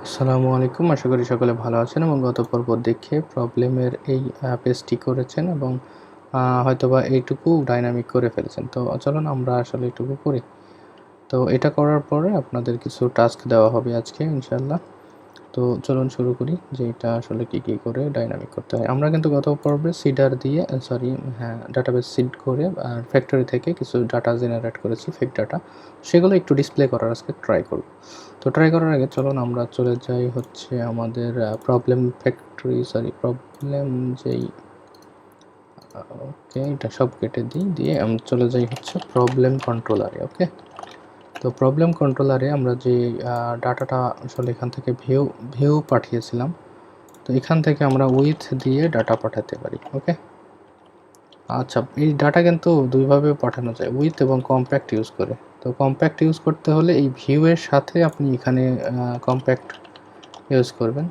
আসসালামু আলাইকুম। আশা করি সকলে ভালো আছেন এবং গত পর্ব দেখে প্রবলেমের এই পেজটি করেছেন এবং হয়তোবা এইটুকু ডাইনামিক করে ফেলেছেন। তো চলুন আমরা আসলে এইটুকু করি। তো এটা করার পরে আপনাদের কিছু টাস্ক দেওয়া হবে আজকে ইনশাআল্লাহ। তো চলুন শুরু করি যে এটা আসলে কী করে ডাইনামিক করতে হয়। আমরা কিন্তু গত পর্বে সিডার দিয়ে ডাটাবেস সিড করে আর ফ্যাক্টরি থেকে কিছু ডাটা জেনারেট করেছি, ফেক ডাটা। সেগুলো একটু ডিসপ্লে করার আজকে ট্রাই করব। তো ট্রাই করার আগে চলুন আমরা চলে যাই হচ্ছে আমাদের প্রবলেম যেই ওকে এটা সব কেটে দিয়ে আমি চলে যাই হচ্ছে প্রবলেম কন্ট্রোলারে। ওকে, তো প্রবলেম কন্ট্রোলারে আমরা যে ডাটাটা আসলে এখান থেকে ভিউ পাঠিয়েছিলাম, তো এখান থেকে আমরা উইথ দিয়ে ডাটা পাঠাতে পারি। ওকে, আচ্ছা, এই ডাটা কিন্তু দুইভাবে পাঠানো যায়, উইথ এবং কম্প্যাক্ট ইউজ করে। তো কম্প্যাক্ট ইউজ করতে হলে এই ভিউয়ের সাথে আপনি এখানে কম্প্যাক্ট ইউজ করবেন,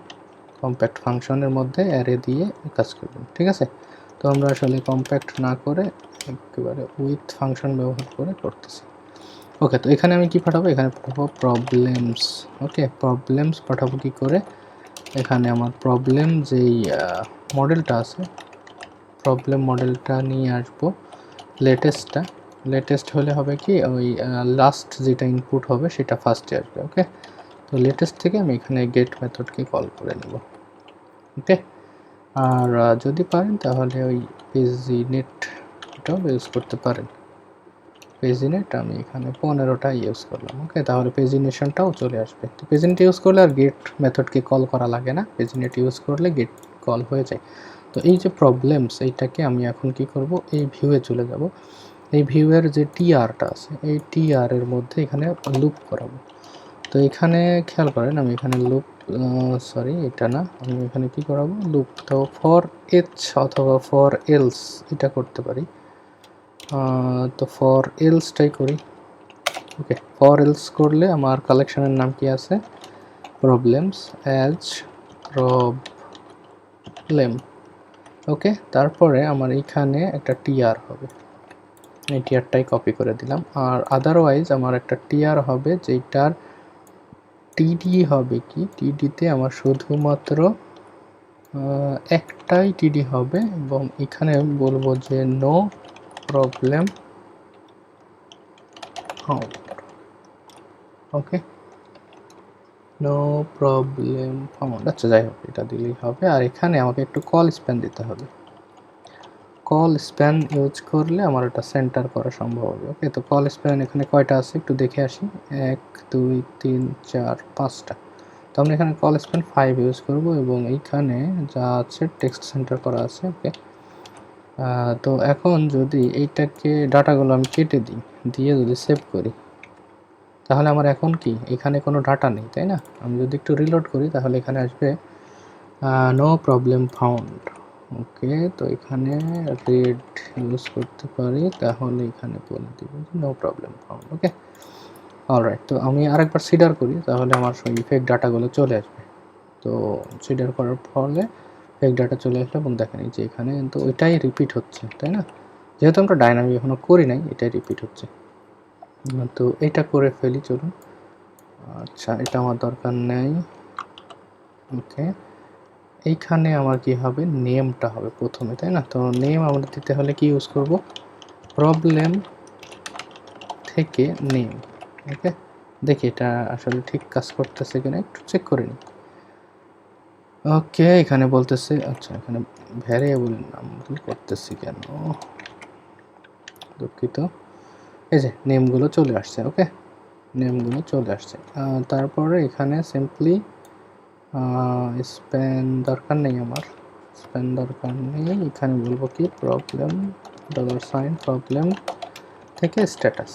কম্প্যাক্ট ফাংশনের মধ্যে অ্যারে দিয়ে কাজ করবেন। ঠিক আছে, তো আমরা আসলে কম্প্যাক্ট না করে একেবারে উইথ ফাংশন ব্যবহার করে করতেছি। ওকে, তো এখানে আমি কি পাঠাবো? এখানে পাঠাবো প্রবলেমস। ওকে, প্রবলেমস পাঠাবো কি করে? এখানে আমার প্রবলেম যেই মডেলটা আছে, প্রবলেম মডেলটা নিয়ে আসবো লেটেস্ট হলে হবে কি ওই লাস্ট যেটা ইনপুট হবে সেটা ফার্স্টে আসবে। ওকে, তো লেটেস্ট থেকে আমি এখানে গেট মেথডকে কল করে নেব। ওকে, আর যদি পারেন তাহলে ওই পেজিনেট এটাও ইউজ করতে পারেন। পেজিনেট আমি এখানে 15টা ইউজ করলাম। ওকে, তাহলে পেজিনেশনটাও চলে আসবে। তো পেজিনেট ইউজ করলে আর গেট মেথডকে কল করা লাগে না, পেজিনেট ইউজ করলে গেট কল হয়ে যায়। তো এই যে প্রবলেমস, এইটাকে আমি এখন কি করব, এই ভিউয়ে চলে যাব। এই ভিউয়ের যে টিআরটা আছে, এই টিআরের মধ্যে এখানে লুপ করাবো। তো এখানে খেয়াল করেন, আমি এখানে লুপ এটা না, আমি এখানে কি করাবো, লুপ। তো ফর এচ অথবা ফর এলস এটা করতে পারি। তো ফর এলসটাই করি। ওকে, ফর এলস করলে আমার কালেকশনের নাম কি আছে, প্রবলেমস অ্যাজ প্রবলেম। ওকে, তারপরে আমার এইখানে একটা টিআর হবে, এই টিআরটাই কপি করে দিলাম। আর আদারওয়াইজ আমার একটা টিআর হবে যেটার টিডি হবে কি, টিডিতে আমার শুধুমাত্র একটাই টিডি হবে এবং এখানে বলবো যে নো প্রবলেম ফাউন্ড। ওকে, নো প্রবলেম ফাউন্ড। আচ্ছা, যাই হোক, এটা দিলেই হবে। আর এখানে আমাকে একটু কল স্প্যান দিতে হবে। কল স্প্যান ইউজ করলে আমার এটা সেন্টার করা সম্ভব হবে। ওকে, তো কল স্প্যান এখানে কয়টা আছে একটু দেখে আসি। 1 2 3 4 5টা। তো আমরা এখানে কল স্প্যান 5 ইউজ করব এবং এইখানে যা আছে টেক্সট সেন্টার করা আছে। ওকে, তো এখন যদি এইটাকে ডাটাগুলো আমি কেটে দিয়ে যদি সেভ করি, তাহলে আমার এখন কি এখানে কোনো ডাটা নেই, তাই না? আমি যদি একটু রিলোড করি তাহলে এখানে আসবে নো প্রবলেম ফাউন্ড। ওকে, তো এখানে রেড ইউজ করতে পারি, তাহলে এখানে বলে দিব যে নো প্রবলেম ফাউন্ড। ওকে, অলরাইট। তো আমি আরেকবার সিডার করি, তাহলে আমার সেই ফেক ডাটাগুলো চলে আসবে। তো সিডার করার ফলে ফেক ডাটা চলে আসলো এবং দেখেন এই যে এখানে কিন্তু ওইটাই রিপিট হচ্ছে, তাই না? যেহেতু আমরা ডাইনামিক এখনো করি নাই, এটাই রিপিট হচ্ছে। তো এটা করে ফেলি, চলুন। আচ্ছা, এটা আমার দরকার নেই। ওকে, এইখানে আমার কি হবে, নেমটা হবে প্রথমে, তাই না? তো নেম আমরা দিতে হলে কি ইউজ করব, প্রবলেম থেকে নেম। ওকে, দেখি এটা আসলে ঠিক কাজ করতেছে কিনা, একটু চেক করে নিই। ওকে, এখানে বলতেছে, আচ্ছা এখানে ভ্যারিয়েবল নাম করতেছি কেন, দুঃখিত। এই যে নেমগুলো চলে আসছে। ওকে, নেমগুলো চলে আসছে। তারপরে এখানে সিম্পলি স্প্যান দরকার নেই, আমার স্প্যান দরকার নেই। এখানে বলবো কি প্রবলেম $সাইন প্রবলেম থেকে স্ট্যাটাস।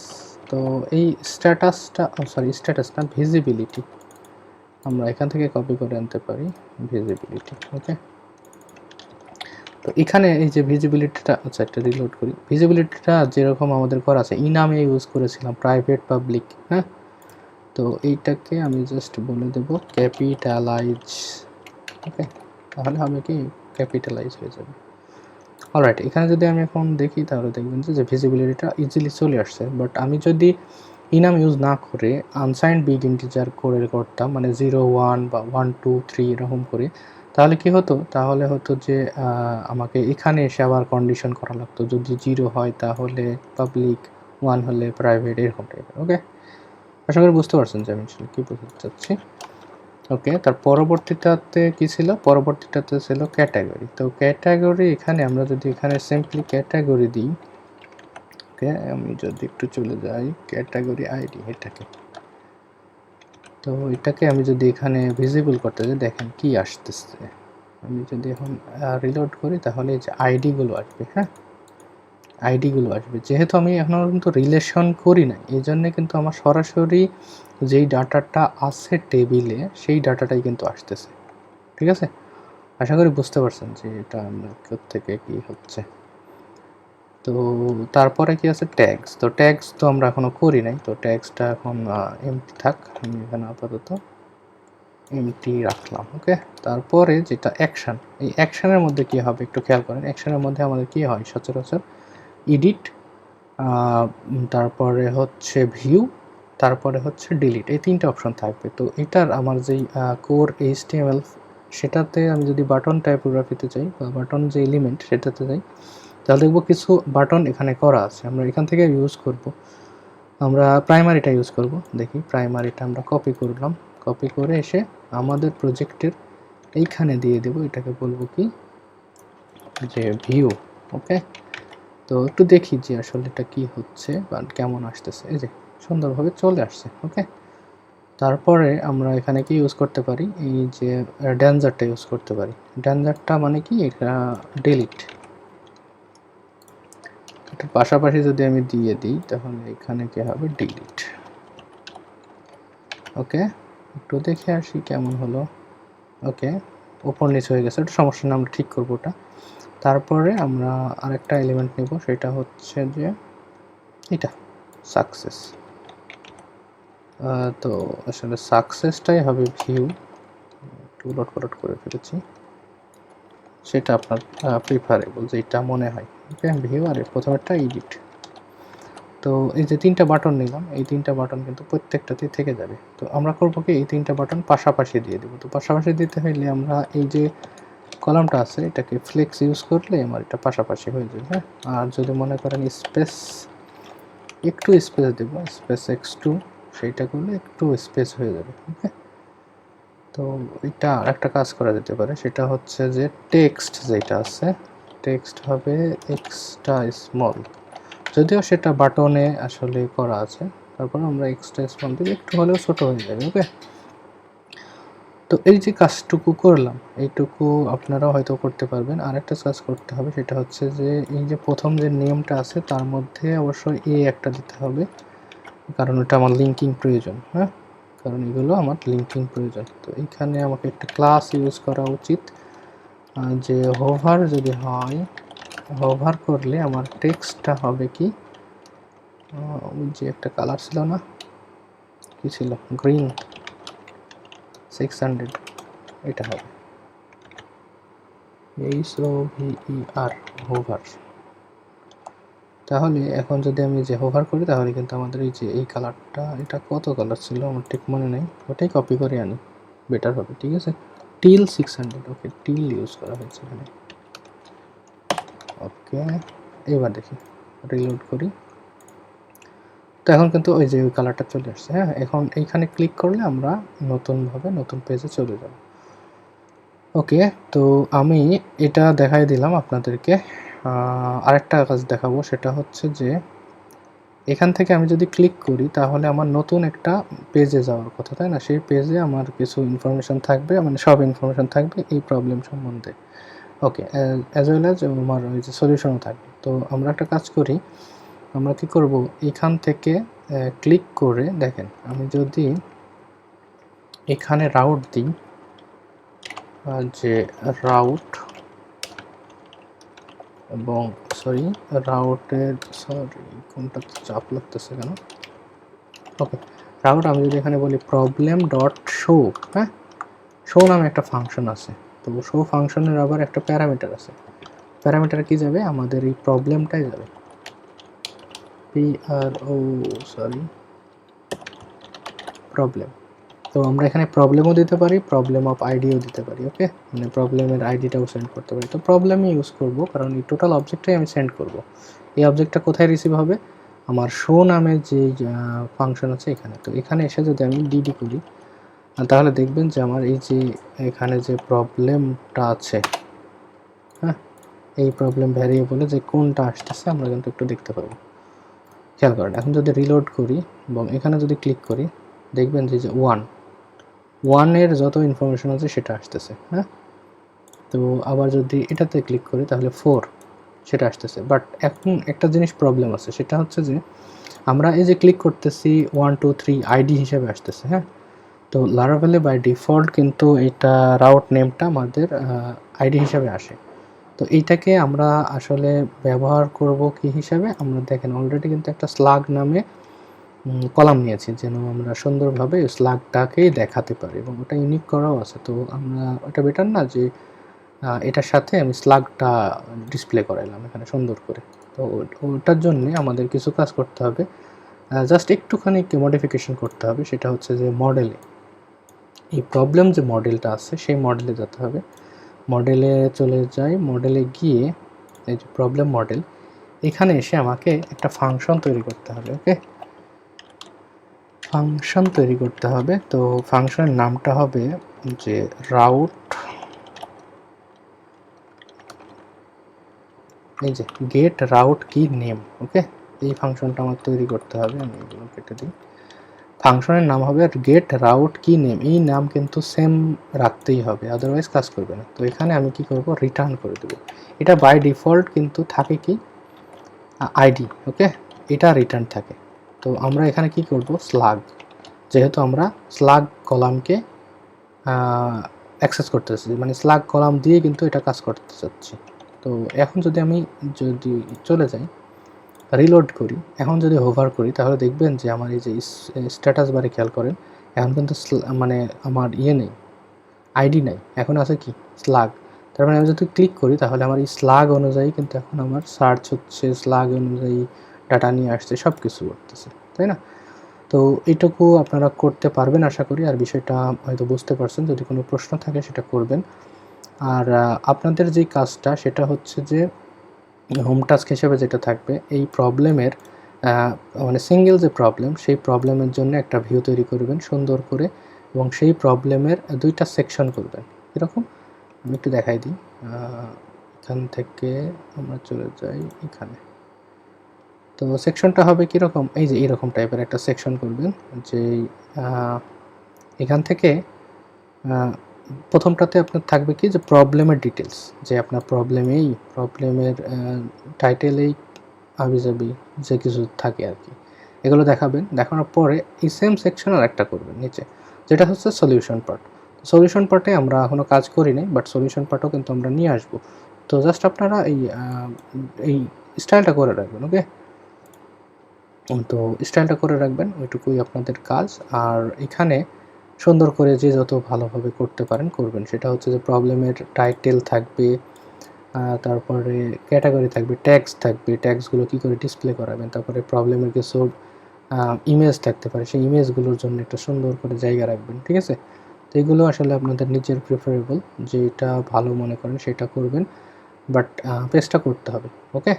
তো এই স্ট্যাটাস না, ভিজিবিলিটি আমরা এখান থেকে কপি করে আনতে পারি, ভিজিবিলিটি। ওকে, তো এখানে এই যে ভিজিবিলিটিটা, আচ্ছা একটা রিলোড করি। ভিজিবিলিটিটা যেরকম আমাদের করা আছে ইনামে ইউজ করেছিলাম, প্রাইভেট পাবলিক। হ্যাঁ, তো এইটাকে আমি জাস্ট বলে দেব ক্যাপিটালাইজ। ওকে, তাহলে হবে কি ক্যাপিটালাইজ হয়ে যাবে। অলরাইট, এখানে যদি আমি এখন দেখি তাহলে দেখবেন যে ভিজিবিলিটিটা ইজিলি চলে আসছে। বাট আমি যদি ইনাম ইউজ না করে আনসাইন্ড বিগ ইন্টিজার করে করতাম, মানে 0 1 বা 1 2 3 এরকম করে, তাহলে কি হতো, তাহলে হতো যে আমাকে এখানে এসে আবার কন্ডিশন করা লাগতো, যদি 0 হয় তাহলে পাবলিক, 1 হলে প্রাইভেট, এরকম টাইপের। ওকে, আশা করি বুঝতে পারছেন যে আমি কী বলতে চাচ্ছি। ওকে, তার পরবর্তীটাতে কী ছিল, পরবর্তীটাতে ছিল ক্যাটাগরি। তো ক্যাটাগরি এখানে আমরা যদি এখানে সিম্পলি ক্যাটাগরি দিই, ওকে, আমি যদি একটু চলে যাই ক্যাটাগরি আইডি, এটাকে, তো এটাকে আমি যদি এখানে ভিজিবল করতে যাই, দেখেন কি আসতেছে। আমি যদি এখন রিলোড করি তাহলে যে আইডিগুলো আসবে, হ্যাঁ, আইডিগুলো আসবে। যেহেতু আমি এখনও কিন্তু রিলেশন করি না, এই জন্যে কিন্তু আমার সরাসরি যেই ডাটাটা আছে টেবিলে সেই ডাটাটাই কিন্তু আসতেছে। ঠিক আছে, আশা করি বুঝতে পারছেন যে এটা আমরা থেকে কি হচ্ছে। তো তারপরে কি আছে ট্যাগস। তো ট্যাগস তো আমরা এখনো করি নাই, তো ট্যাগসটা এখন এমটি থাক, আমি এখানে আপাতত এমটি রাখলাম। ওকে, তারপরে যেটা অ্যাকশন, এই অ্যাকশনের মধ্যে কি হবে একটু খেয়াল করেন। অ্যাকশনের মধ্যে আমাদের কি হয় সচরাচর, এডিট, তারপরে হচ্ছে ভিউ, তারপরে হচ্ছে ডিলিট, এই তিনটা অপশন থাকবে। তো এটার আমার যেই কোর এইচটিএমএল, সেটাতে আমি যদি বাটন টাইপোগ্রাফিতে চাই বা বাটন যে এলিমেন্ট সেটাতে যাই, তাহলে দেখবো কিছু বাটন এখানে করা আছে, আমরা এখান থেকে ইউজ করব। আমরা প্রাইমারিটা ইউজ করব। দেখি প্রাইমারিটা আমরা কপি করলাম, কপি করে এসে আমাদের প্রজেক্টের এইখানে দিয়ে দেব। এটাকে বলবো কি যে ভিউ। ওকে, তো একটু দেখি যে আসলে এটা কি হচ্ছে বা কেমন আসতেছে। এই যে সুন্দরভাবে চলে আসছে। ওকে, তারপরে আমরা এখানে কি ইউজ করতে পারি, এই যে ড্যান্সারটা ইউজ করতে পারি। ড্যান্সারটা মানে কি, এটা ডিলিট, এটার পাশাপাশি যদি আমি দিয়ে দিই তাহলে এখানে কি হবে, ডিলিট। ওকে, একটু দেখে আসি কেমন হলো। ওকে, উপর নিচ হয়ে গেছে, এটা সমস্যা না, আমরা ঠিক করবো ওটা। তারপরে আমরা আরেকটা এলিমেন্ট নেব, সেটা হচ্ছে যে এটা সাকসেস। তো আসলে সাকসেসটাই হবে ভিউ, একটু উলট করে ফেলেছি, সেটা আপনার প্রিফারেবল যেটা মনে হয়। ওকে, ভিউ আর প্রথমেরটা এডিট। তো এই যে তিনটা বাটন নিলাম, এই তিনটা বাটন কিন্তু প্রত্যেকটাতেই থেকে যাবে। তো আমরা করবো কি, এই তিনটা বাটন পাশাপাশি দিয়ে দেবো। তো পাশাপাশি দিতে হইলে আমরা এই যে কলামটা আছে এটাকে ফ্লেক্স ইউজ করলে আমার এটা পাশাপাশি হয়ে যাবে। হ্যাঁ, আর যদি মনে করেন স্পেস, একটু স্পেস দেবো, স্পেস x2, সেইটা করলে একটু স্পেস হয়ে যাবে। ওকে, তো এটা একটা কাজ করা যেতে পারে, সেটা হচ্ছে যে টেক্সট যেটা আছে, টেক্সট হবে এক্সট্রা স্মল, যদিও সেটা বাটনে আসলে করা আছে, তারপর আমরা এক্সট্রা স্মল দিলে একটু হলেও ছোট হয়ে যাবে। ওকে, তো এই যে কাজটুকু করলাম, এইটুকু আপনারাও হয়তো করতে পারবেন। আরেকটা কাজ করতে হবে, সেটা হচ্ছে যে এই যে প্রথম যে নেমটা আছে তার মধ্যে অবশ্যই এ একটা দিতে হবে, কারণ ওটা আমার লিঙ্কিং প্রয়োজন। হ্যাঁ, কারণ এগুলো আমার লিঙ্কিং প্রয়োজন। তো এইখানে আমাকে একটা ক্লাস ইউজ করা উচিত, যে হোভার যদি হয়, হোভার করলে আমার টেক্সটটা হবে কি, ওই যে একটা কালার ছিল না, কি ছিল, গ্রিন 600, এটা হবে HOVER, হোভার। তাহলে এখন যদি আমি যে হোভার করি তাহলে কিন্তু আমাদের এই যে এই কালারটা, এটা কত কালার ছিল আমার ঠিক মনে নেই, ওটাই কপি করে আনি, বেটার হবে। ঠিক আছে, টিল 600, ওকে, টিল ইউজ করা হয়েছে এখানে। ওকে, এবার দেখি, রিলোড করি, তো এখন কিন্তু ওই যে ওই কালারটা চলে আসছে। হ্যাঁ, এখন এইখানে ক্লিক করলে আমরা নতুনভাবে নতুন পেজে চলে যাব। ওকে, তো আমি এটা দেখাই দিলাম আপনাদেরকে। আরেকটা কাজ দেখাবো, সেটা হচ্ছে যে এখান থেকে আমি যদি ক্লিক করি তাহলে আমার নতুন একটা পেজে যাওয়ার কথা, তাই না? সেই পেজে আমার কিছু ইনফরমেশন থাকবে, মানে সব ইনফরমেশন থাকবে এই প্রবলেম সম্বন্ধে। ওকে, অ্যাজ ওয়েল অ্যাজ আমার ওই যে সলিউশনও থাকবে। তো আমরা একটা কাজ করি, আমরা কি করব, এখান থেকে ক্লিক করে দেখেন, আমি যদি এখানে রাউট দিই, যে রাউট, এবং রাউটের, কোনটা চাপ লাগতেছে কেন, ওকে, রাউট, আমি যদি এখানে বলি প্রবলেম ডট শো, হ্যাঁ, শো নামে একটা ফাংশন আছে। তো শো ফাংশনের আবার একটা প্যারামিটার আছে, প্যারামিটার কি যাবে, আমাদের এই প্রবলেমটাই যাবে, PRO, প্রবলেম। তো আমরা এখানে প্রবলেমও দিতে পারি, প্রবলেম অফ আইডিও দিতে পারি। ওকে, মানে প্রবলেমের আইডিটাও সেন্ড করতে পারি। তো প্রবলেমই ইউজ করব, কারণ এই টোটাল অবজেক্টটাই আমি সেন্ড করব। এই অবজেক্টটা কোথায় রিসিভ হবে? আমার শো নামের যে ফাংশন আছে এখানে। তো এখানে এসে যদি আমি ডিডি করি, তাহলে দেখবেন যে আমার এই যে এখানে যে প্রবলেমটা আছে, হ্যাঁ, এই প্রবলেম ভ্যারিয়েবলে যে কোনটা আসতেছে আমরা কিন্তু একটু দেখতে পাবো। খেয়াল করেন, এখন যদি রিলোড করি এবং এখানে যদি ক্লিক করি, দেখবেন যে ওয়ানের যত ইনফরমেশন আছে সেটা আসতেছে। হ্যাঁ, তো আবার যদি এটাতে ক্লিক করি তাহলে 4 সেটা আসতেছে। বাট এখন একটা জিনিস প্রবলেম আছে, সেটা হচ্ছে যে আমরা এই যে ক্লিক করতেছি 1 2 3 আইডি হিসেবে আসতেছে। হ্যাঁ, তো লারাভেলে বাই ডিফল্ট কিন্তু এটা রাউট নেমটা আমাদের আইডি হিসাবে আসে। তো এইটাকে আমরা আসলে ব্যবহার করব কি হিসাবে? আমরা দেখেন অলরেডি কিন্তু একটা স্লাগ নামে কলাম নিয়েছি, যেন আমরা সুন্দরভাবে স্লাগটাকেই দেখাতে পারি এবং ওটা ইউনিক করাও আছে। তো আমরা ওটা বেটার না যে এটার সাথে আমি স্লাগটা ডিসপ্লে করাইলাম এখানে সুন্দর করে। তো ওটার জন্যে আমাদের কিছু কাজ করতে হবে, জাস্ট একটুখানি মডিফিকেশন করতে হবে। সেটা হচ্ছে যে মডেলে, এই প্রবলেম যে মডেলটা আছে সেই মডেলে যেতে হবে। মডেলে চলে যাই, মডেলে গিয়ে এই যে প্রবলেম মডেল, এখানে এসে আমাকে একটা ফাংশন তৈরি করতে হবে। ওকে, ফাংশন তৈরি করতে হবে। তো ফাংশনের নামটা হবে যে রাউট, এই যে গেট রাউট কি নেম। ওকে, এই ফাংশনটা আমার তৈরি করতে হবে। আমি এগুলো কেটে দিই। ফাংশনের নাম হবে গেট রাউট কি নেম। এই নাম কিন্তু সেম রাখতেই হবে, আদারওয়াইজ কাজ করবে না। তো এখানে আমি কি করব, রিটার্ন করে দেবো। এটা বাই ডিফল্ট কিন্তু থাকে কি আইডি। ওকে, এটা রিটার্ন থাকে। তো আমরা এখানে কি করব, স্লাগ, যেহেতু আমরা স্লাগ কলামকে অ্যাক্সেস করতে চাচ্ছি, মানে স্লাগ কলাম দিয়ে কিন্তু এটা কাজ করতে চাচ্ছি। তো এখন যদি আমি চলে যাই, রিলোড করি, এখন যদি হোভার করি, তাহলে দেখবেন যে আমার এই যে স্ট্যাটাস বারে খেয়াল করেন, এখন কিন্তু মানে আমার নেই, আইডি নাই, এখন আছে কি স্লাগ। তার মানে আমি যদি ক্লিক করি তাহলে আমার এই স্লাগ অনুযায়ী কিন্তু এখন আমার সার্চ হচ্ছে, স্লাগ অনুযায়ী ডাটা নিয়ে আসছে, সব কিছু করতেছে, তাই না? তো এইটুকু আপনারা করতে পারবেন আশা করি। আর বিষয়টা হয়তো বুঝতে পারছেন। যদি কোনো প্রশ্ন থাকে সেটা করবেন। আর আপনাদের যেই কাজটা সেটা হচ্ছে যে হোম টাস্ক হিসেবে যেটা থাকবে, এই প্রবলেমের মানে সিঙ্গেল যে প্রবলেম, সেই প্রবলেমের জন্য একটা ভিউ তৈরি করবেন সুন্দর করে, এবং সেই প্রবলেমের 2টা সেকশন করবেন। এরকম আমি একটু দেখাই দিই। এখান থেকে আমরা চলে যাই এখানে। তো সেকশনটা হবে কীরকম, এই যে এইরকম টাইপের একটা সেকশন করবেন, যে এখান থেকে প্রথমটাতে আপনার থাকবে কি, যে প্রবলেমের ডিটেলস, যে আপনার প্রবলেমের টাইটেলেই আবিজাবি যে কিছু থাকে আর কি, এগুলো দেখাবেন। দেখানোর পরে এই সেম সেকশন আর একটা করবেন নিচে, যেটা হচ্ছে সলিউশন পার্ট। সলিউশন পার্টে আমরা এখনও কাজ করি নাই, বাট সলিউশন পার্টও কিন্তু আমরা নিয়ে আসবো। তো জাস্ট আপনারা এই স্টাইলটা করে রাখবেন। ওকে, তো স্টাইলটা করে রাখবেন, ওইটুকুই আপনাদের কাজ। আর এখানে সুন্দর করে যে যত ভালোভাবে করতে পারেন করবেন। সেটা হচ্ছে যে প্রবলেমের টাইটেল থাকবে, তারপরে ক্যাটাগরি থাকবে, ট্যাগস থাকবে, ট্যাগসগুলো কী করে ডিসপ্লে করাবেন, তারপরে প্রবলেমের কিছু ইমেজ থাকতে পারে, সেই ইমেজগুলোর জন্য একটা সুন্দর করে জায়গা রাখবেন। ঠিক আছে, তো এগুলো আসলে আপনাদের নিজের প্রিফারেবল, যেটা ভালো মনে করেন সেটা করবেন, বাট পেজটা করতে হবে। ওকে,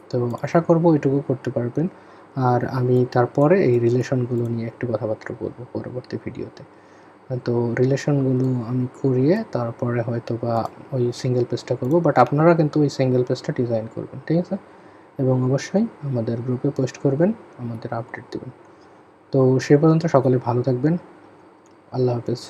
তো আশা করব এটুকু করতে পারবেন। আর আমি তারপরে এই রিলেশনগুলো নিয়ে একটু কথাবার্তা বলবো পরবর্তী ভিডিওতে। তো রিলেশনগুলো আমি করিয়ে তারপরে হয়তো বা ওই সিঙ্গেল পেজটা করব, বাট আপনারা কিন্তু ওই সিঙ্গেল পেজটা ডিজাইন করবেন। ঠিক আছে, এবং অবশ্যই আমাদের গ্রুপে পোস্ট করবেন, আমাদের আপডেট দেবেন। তো সে পর্যন্ত সকলে ভালো থাকবেন। আল্লাহ হাফেজ।